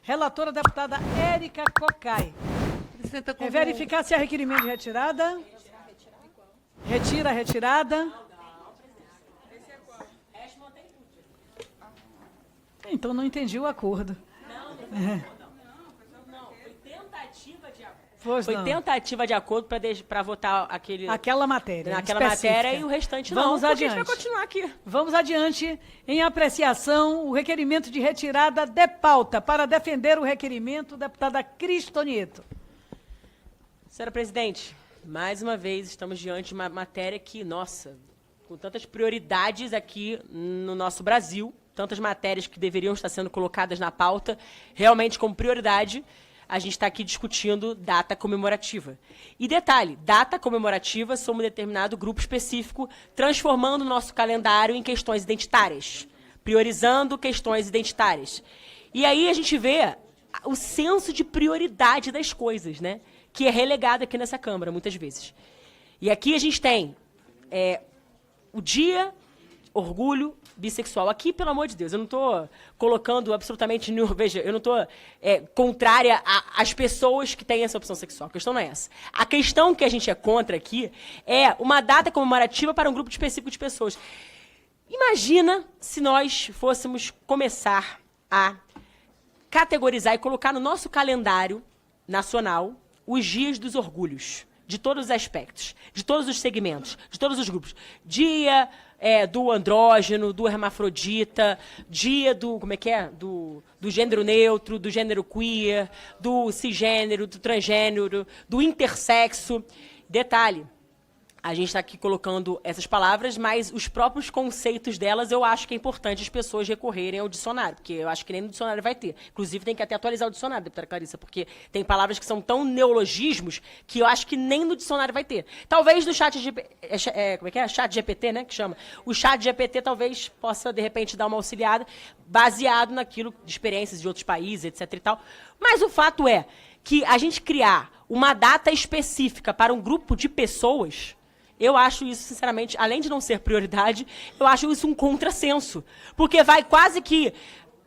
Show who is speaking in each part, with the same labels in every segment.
Speaker 1: Relatora, deputada Érica Cocai. Verificar se há requerimento de retirada. Retira a retirada. Então não entendi o acordo.
Speaker 2: Foi tentativa de acordo para votar
Speaker 1: aquela matéria.
Speaker 2: Naquela matéria e o restante não.
Speaker 1: Vamos adiante.
Speaker 2: A gente vai continuar aqui.
Speaker 1: Vamos adiante. Em apreciação, o requerimento de retirada de pauta. Para defender o requerimento, deputada Cristonieto.
Speaker 2: Senhora presidente, mais uma vez estamos diante de uma matéria que, nossa, com tantas prioridades aqui no nosso Brasil, tantas matérias que deveriam estar sendo colocadas na pauta, realmente como prioridade, a gente está aqui discutindo data comemorativa. E detalhe, data comemorativa somos um determinado grupo específico, transformando o nosso calendário em questões identitárias, priorizando questões identitárias. E aí a gente vê o senso de prioridade das coisas, né? Que é relegado aqui nessa Câmara, muitas vezes. E aqui a gente tem o Dia Orgulho Bissexual. Aqui, pelo amor de Deus, eu não estou colocando absolutamente nenhum... Veja, eu não estou contrária às pessoas que têm essa opção sexual. A questão não é essa. A questão que a gente é contra aqui é uma data comemorativa para um grupo específico de pessoas. Imagina se nós fôssemos começar a categorizar e colocar no nosso calendário nacional os dias dos orgulhos, de todos os aspectos, de todos os segmentos, de todos os grupos. Dia do andrógeno, do hermafrodita, dia do, do gênero neutro, do gênero queer, do cisgênero, do transgênero, do intersexo. Detalhe, a gente está aqui colocando essas palavras, mas os próprios conceitos delas eu acho que é importante as pessoas recorrerem ao dicionário, porque eu acho que nem no dicionário vai ter. Inclusive, tem que até atualizar o dicionário, deputada Clarissa, porque tem palavras que são tão neologismos que eu acho que nem no dicionário vai ter. Talvez no chat chat GPT, né, que chama? O chat GPT talvez possa, de repente, dar uma auxiliada, baseado naquilo de experiências de outros países, etc e tal. Mas o fato é que a gente criar uma data específica para um grupo de pessoas... Eu acho isso, sinceramente, além de não ser prioridade, eu acho isso um contrassenso. Porque vai quase que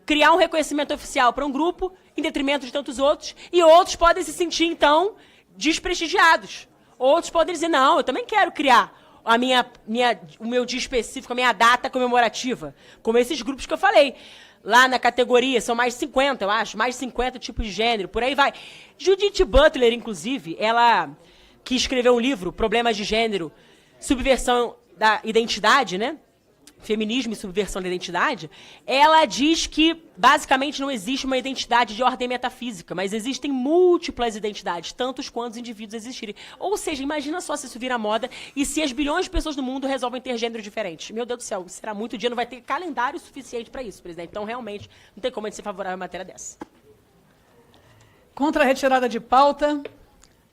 Speaker 2: criar um reconhecimento oficial para um grupo, em detrimento de tantos outros, e outros podem se sentir, então, desprestigiados. Outros podem dizer, não, eu também quero criar o meu dia específico, a minha data comemorativa, como esses grupos que eu falei. Lá na categoria, são mais de 50, eu acho, mais de 50 tipos de gênero, por aí vai. Judith Butler, inclusive, ela... que escreveu um livro, Problemas de Gênero, Subversão da Identidade, né? Feminismo e Subversão da Identidade, ela diz que, basicamente, não existe uma identidade de ordem metafísica, mas existem múltiplas identidades, tantos quantos os indivíduos existirem. Ou seja, imagina só se isso vira moda e se as bilhões de pessoas do mundo resolvem ter gêneros diferentes. Meu Deus do céu, será muito dia, não vai ter calendário suficiente para isso, presidente. Então, realmente, não tem como a gente ser favorável a uma matéria dessa.
Speaker 1: Contra a retirada de pauta...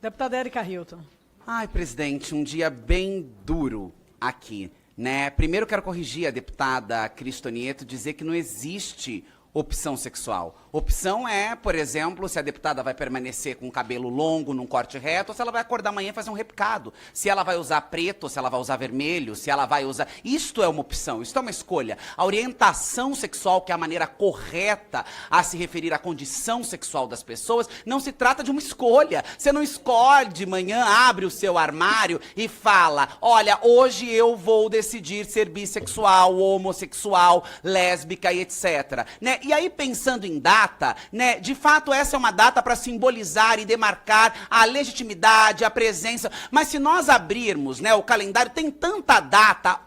Speaker 1: Deputada Érica Hilton.
Speaker 3: Ai, presidente, um dia bem duro aqui, né? Primeiro quero corrigir a deputada Cristonieto, dizer que não existe opção sexual. Opção é, por exemplo, se a deputada vai permanecer com o cabelo longo, num corte reto, ou se ela vai acordar amanhã e fazer um repicado. Se ela vai usar preto, ou se ela vai usar vermelho, se ela vai usar... Isto é uma opção, isto é uma escolha. A orientação sexual, que é a maneira correta a se referir à condição sexual das pessoas, não se trata de uma escolha. Você não escolhe de manhã, abre o seu armário e fala, olha, hoje eu vou decidir ser bissexual, homossexual, lésbica e etc. Né? E aí, pensando em data, né, de fato essa é uma data para simbolizar e demarcar a legitimidade, a presença. Mas se nós abrirmos, né, o calendário, tem tanta data,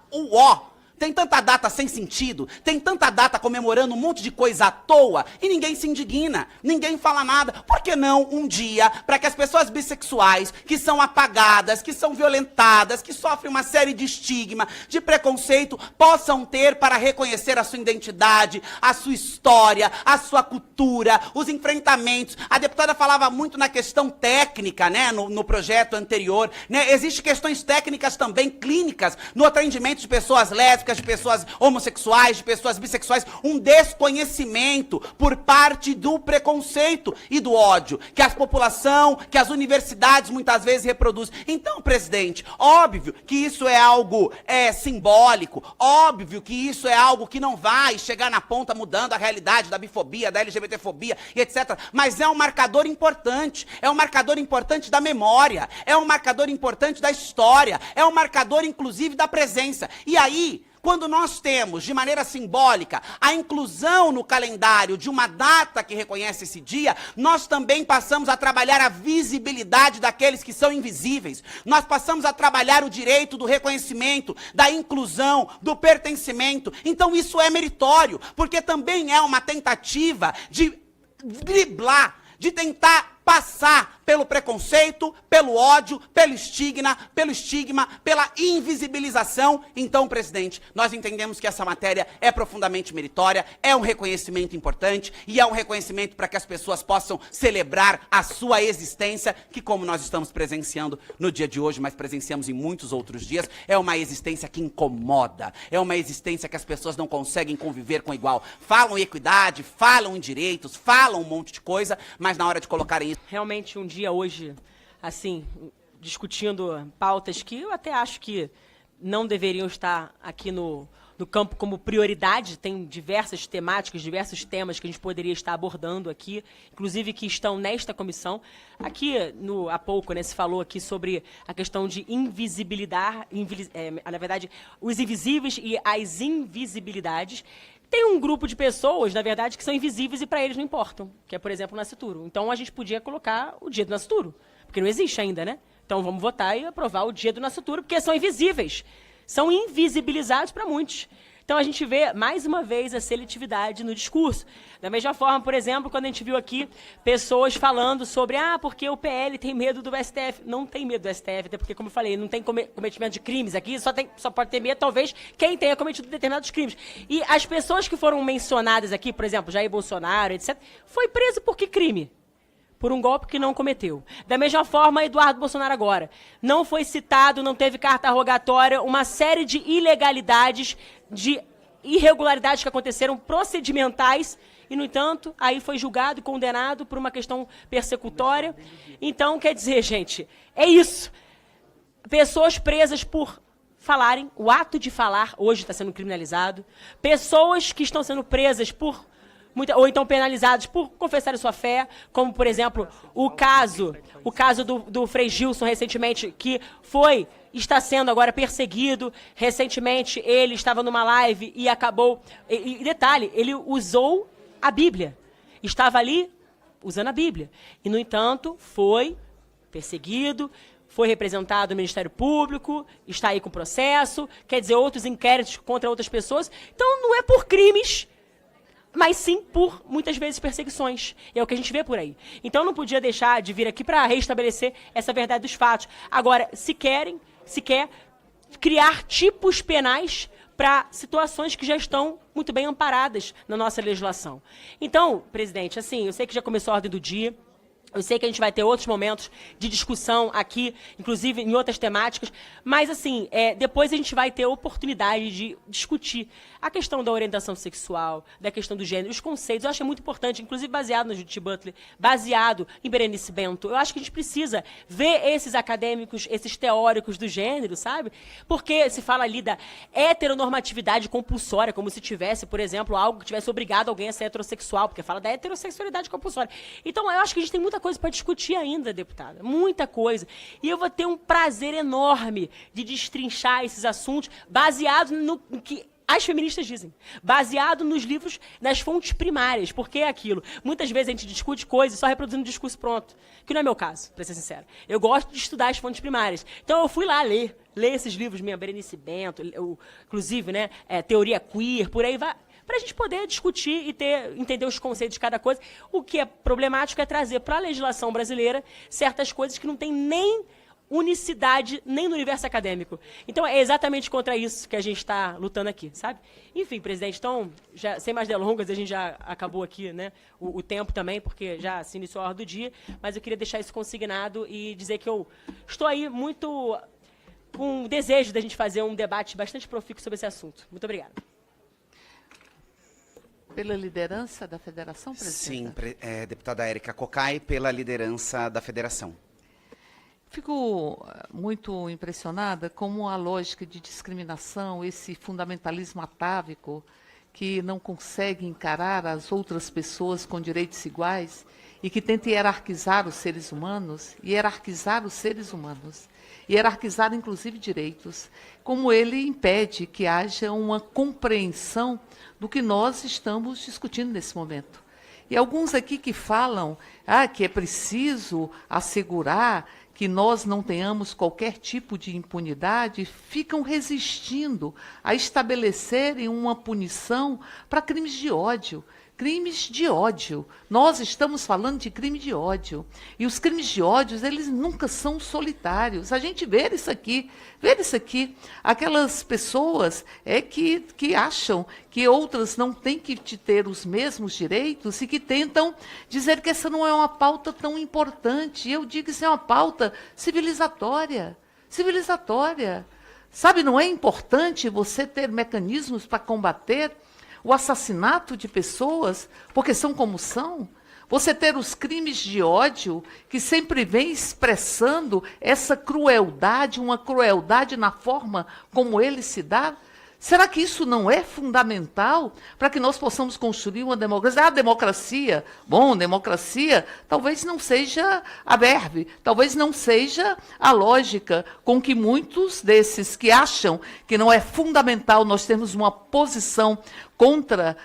Speaker 3: tem tanta data sem sentido, tem tanta data comemorando um monte de coisa à toa e ninguém se indigna, ninguém fala nada. Por que não um dia para que as pessoas bissexuais, que são apagadas, que são violentadas, que sofrem uma série de estigma, de preconceito, possam ter para reconhecer a sua identidade, a sua história, a sua cultura, os enfrentamentos. A deputada falava muito na questão técnica, né, no projeto anterior, né? Existem questões técnicas também clínicas no atendimento de pessoas lésbicas, lésbicas, de pessoas homossexuais, de pessoas bissexuais, um desconhecimento por parte do preconceito e do ódio que a população, que as universidades muitas vezes reproduzem. Então, presidente, óbvio que isso é algo simbólico, óbvio que isso é algo que não vai chegar na ponta mudando a realidade da bifobia, da LGBTfobia e etc. Mas é um marcador importante, é um marcador importante da memória, é um marcador importante da história, é um marcador, inclusive, da presença. E aí, quando nós temos, de maneira simbólica, a inclusão no calendário de uma data que reconhece esse dia, nós também passamos a trabalhar a visibilidade daqueles que são invisíveis. Nós passamos a trabalhar o direito do reconhecimento, da inclusão, do pertencimento. Então isso é meritório, porque também é uma tentativa de driblar, de tentar passar pelo preconceito, pelo ódio, pelo estigma, pela invisibilização. Então, presidente, nós entendemos que essa matéria é profundamente meritória, é um reconhecimento importante e é um reconhecimento para que as pessoas possam celebrar a sua existência, que como nós estamos presenciando no dia de hoje, mas presenciamos em muitos outros dias, é uma existência que incomoda, é uma existência que as pessoas não conseguem conviver com igual. Falam em equidade, falam em direitos, falam um monte de coisa, mas na hora de colocarem isso...
Speaker 2: Realmente, um dia hoje, assim, discutindo pautas que eu até acho que não deveriam estar aqui no campo como prioridade. Tem diversas temáticas, diversos temas que a gente poderia estar abordando aqui, inclusive que estão nesta comissão. Aqui, há pouco, né, se falou aqui sobre a questão de invisibilidade, na verdade, os invisíveis e as invisibilidades. Tem um grupo de pessoas, na verdade, que são invisíveis e para eles não importam, que é, por exemplo, o nascituro. Então, a gente podia colocar o dia do nascituro, porque não existe ainda, né? Então, vamos votar e aprovar o dia do nascituro, porque são invisíveis. São invisibilizados para muitos. Então, a gente vê, mais uma vez, a seletividade no discurso. Da mesma forma, por exemplo, quando a gente viu aqui pessoas falando sobre porque o PL tem medo do STF. Não tem medo do STF, até porque, como eu falei, não tem cometimento de crimes aqui, só pode ter medo, talvez, quem tenha cometido determinados crimes. E as pessoas que foram mencionadas aqui, por exemplo, Jair Bolsonaro, etc., foi preso por que crime? Por um golpe que não cometeu. Da mesma forma, Eduardo Bolsonaro agora. Não foi citado, não teve carta rogatória, uma série de ilegalidades, de irregularidades que aconteceram, procedimentais, e, no entanto, aí foi julgado e condenado por uma questão persecutória. Então, quer dizer, gente, é isso. Pessoas presas por falarem, o ato de falar hoje está sendo criminalizado. Pessoas que estão sendo presas por... ou então penalizados por confessar sua fé, como, por exemplo, o caso do Frei Gilson, recentemente, que está sendo agora perseguido. Recentemente, ele estava numa live e acabou... E detalhe, ele usou a Bíblia. Estava ali usando a Bíblia. E, no entanto, foi perseguido, foi representado no Ministério Público, está aí com processo, quer dizer, outros inquéritos contra outras pessoas. Então, não é por crimes, mas sim por, muitas vezes, perseguições. É o que a gente vê por aí. Então, não podia deixar de vir aqui para restabelecer essa verdade dos fatos. Agora, se quer criar tipos penais para situações que já estão muito bem amparadas na nossa legislação. Então, presidente, assim, eu sei que já começou a ordem do dia, eu sei que a gente vai ter outros momentos de discussão aqui, inclusive em outras temáticas, mas, assim, depois a gente vai ter a oportunidade de discutir a questão da orientação sexual, da questão do gênero, os conceitos. Eu acho que é muito importante, inclusive baseado na Judith Butler, baseado em Berenice Bento. Eu acho que a gente precisa ver esses acadêmicos, esses teóricos do gênero, sabe? Porque se fala ali da heteronormatividade compulsória, como se tivesse, por exemplo, algo que tivesse obrigado alguém a ser heterossexual, porque fala da heterossexualidade compulsória. Então, eu acho que a gente tem muita coisa para discutir ainda, deputada, muita coisa. E eu vou ter um prazer enorme de destrinchar esses assuntos baseado no que as feministas dizem, baseado nos livros, nas fontes primárias, porque é aquilo. Muitas vezes a gente discute coisas só reproduzindo o discurso pronto, que não é meu caso, para ser sincero. Eu gosto de estudar as fontes primárias. Então eu fui lá ler esses livros, minha Berenice Bento, inclusive, né, teoria queer, por aí vai, para a gente poder discutir e entender os conceitos de cada coisa. O que é problemático é trazer para a legislação brasileira certas coisas que não tem nem unicidade nem no universo acadêmico. Então, é exatamente contra isso que a gente está lutando aqui, sabe? Enfim, presidente, então, já, sem mais delongas, a gente já acabou aqui, né, o tempo também, porque já se iniciou a hora do dia, mas eu queria deixar isso consignado e dizer que eu estou aí muito com o desejo da gente fazer um debate bastante profícuo sobre esse assunto. Muito obrigada.
Speaker 4: Pela liderança da federação, presidente?
Speaker 3: Sim, deputada Érica Cocai, pela liderança da federação.
Speaker 4: Fico muito impressionada como a lógica de discriminação, esse fundamentalismo atávico que não consegue encarar as outras pessoas com direitos iguais e que tenta hierarquizar os seres humanos, hierarquizar inclusive direitos, como ele impede que haja uma compreensão do que nós estamos discutindo nesse momento. E alguns aqui que falam que é preciso assegurar que nós não tenhamos qualquer tipo de impunidade, ficam resistindo a estabelecerem uma punição para crimes de ódio. Crimes de ódio. Nós estamos falando de crime de ódio. E os crimes de ódio, eles nunca são solitários. A gente vê isso aqui. Aquelas pessoas que acham que outras não têm que ter os mesmos direitos e que tentam dizer que essa não é uma pauta tão importante. Eu digo que isso é uma pauta civilizatória. Sabe, não é importante você ter mecanismos para combater o assassinato de pessoas, porque são como são? Você ter os crimes de ódio, que sempre vem expressando essa crueldade, uma crueldade na forma como ele se dá? Será que isso não é fundamental para que nós possamos construir uma democracia? Democracia talvez não seja a verve, talvez não seja a lógica com que muitos desses que acham que não é fundamental nós termos uma posição contra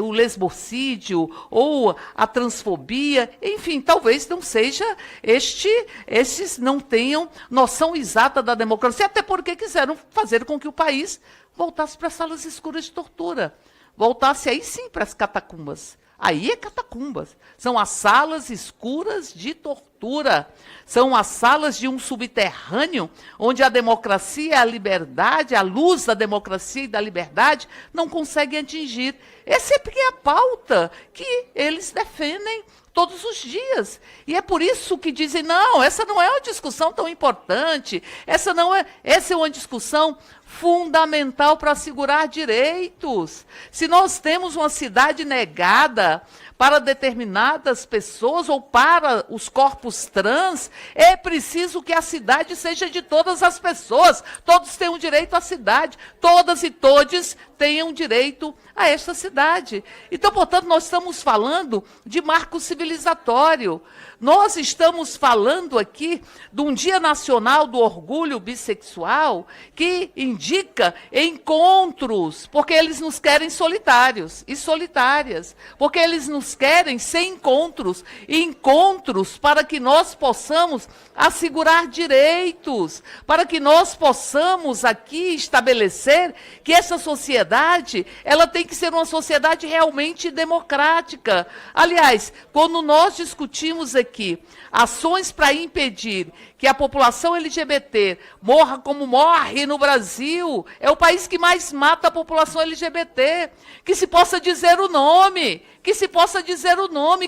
Speaker 4: o lesbocídio ou a transfobia, enfim, talvez não seja estes não tenham noção exata da democracia, até porque quiseram fazer com que o país voltasse para as salas escuras de tortura, voltasse aí sim para as catacumbas. Aí é catacumbas. São as salas escuras de tortura. São as salas de um subterrâneo onde a democracia, a liberdade, a luz da democracia e da liberdade não conseguem atingir. Essa é a pauta que eles defendem todos os dias. E é por isso que dizem, não, essa não é uma discussão tão importante, essa é uma discussão fundamental para assegurar direitos. Se nós temos uma cidade negada para determinadas pessoas ou para os corpos trans, é preciso que a cidade seja de todas as pessoas. Todos tenham direito à cidade, todas e todes tenham direito a esta cidade. Então, portanto, nós estamos falando de marco civilizatório. Nós estamos falando aqui de um Dia Nacional do Orgulho Bissexual que indica encontros, porque eles nos querem solitários e solitárias, porque eles nos querem sem encontros, encontros para que nós possamos assegurar direitos, para que nós possamos aqui estabelecer que essa sociedade, ela tem que ser uma sociedade realmente democrática. Aliás, quando nós discutimos aqui ações para impedir que a população LGBT morra como morre no Brasil, é o país que mais mata a população LGBT, que se possa dizer o nome,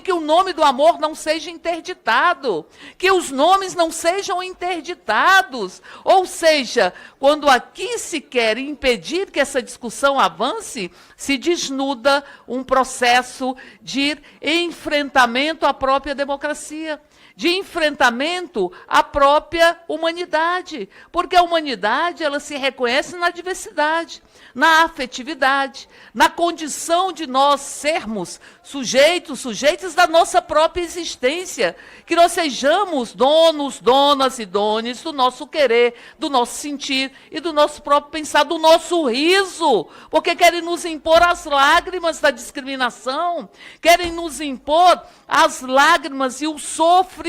Speaker 4: que o nome do amor não seja interditado, que os nomes não sejam interditados. Ou seja, quando aqui se quer impedir que essa discussão avance, se desnuda um processo de enfrentamento à própria democracia, de enfrentamento à própria humanidade, porque a humanidade, ela se reconhece na diversidade, na afetividade, na condição de nós sermos sujeitas da nossa própria existência, que nós sejamos donos, donas e dones do nosso querer, do nosso sentir e do nosso próprio pensar, do nosso riso, porque querem nos impor as lágrimas da discriminação, querem nos impor as lágrimas e o sofrimento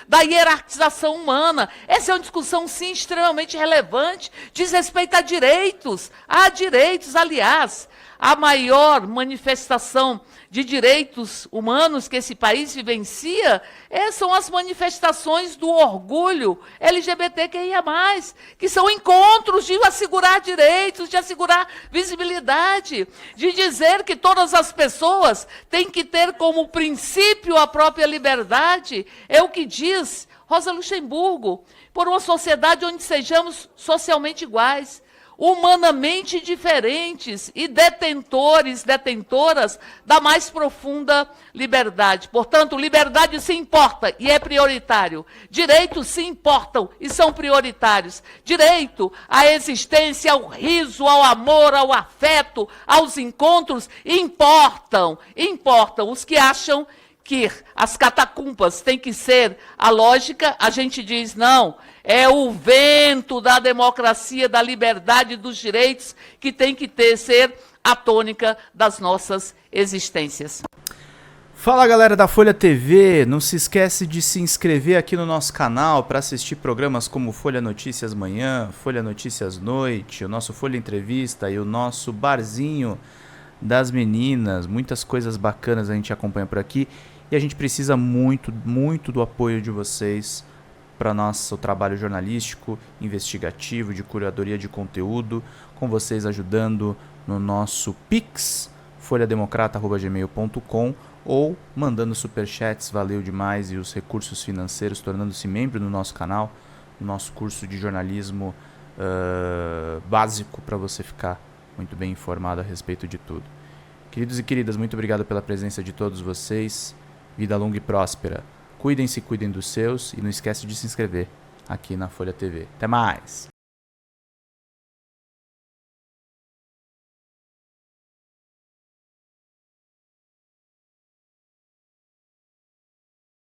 Speaker 4: da hierarquização humana. Essa é uma discussão, sim, extremamente relevante, diz respeito a direitos, aliás, a maior manifestação de direitos humanos que esse país vivencia são as manifestações do orgulho LGBTQIA+, que são encontros de assegurar direitos, de assegurar visibilidade, de dizer que todas as pessoas têm que ter como princípio a própria liberdade. É o que diz Rosa Luxemburgo, por uma sociedade onde sejamos socialmente iguais, humanamente diferentes e detentoras da mais profunda liberdade. Portanto, liberdade se importa e é prioritário. Direitos se importam e são prioritários. Direito à existência, ao riso, ao amor, ao afeto, aos encontros, importam. Os que acham que as catacumbas têm que ser a lógica, a gente diz não. É o vento da democracia, da liberdade, dos direitos que tem que ser a tônica das nossas existências.
Speaker 5: Fala, galera da Folha TV, não se esquece de se inscrever aqui no nosso canal para assistir programas como Folha Notícias Manhã, Folha Notícias Noite, o nosso Folha Entrevista e o nosso Barzinho das Meninas. Muitas coisas bacanas a gente acompanha por aqui e a gente precisa muito, muito do apoio de vocês para nosso trabalho jornalístico, investigativo, de curadoria de conteúdo, com vocês ajudando no nosso Pix, folhademocrata@gmail.com, ou mandando superchats, valeu demais, e os recursos financeiros, tornando-se membro do nosso canal, no nosso curso de jornalismo básico, para você ficar muito bem informado a respeito de tudo. Queridos e queridas, muito obrigado pela presença de todos vocês, vida longa e próspera. Cuidem-se, cuidem dos seus e não esquece de se inscrever aqui na Folha TV. Até mais!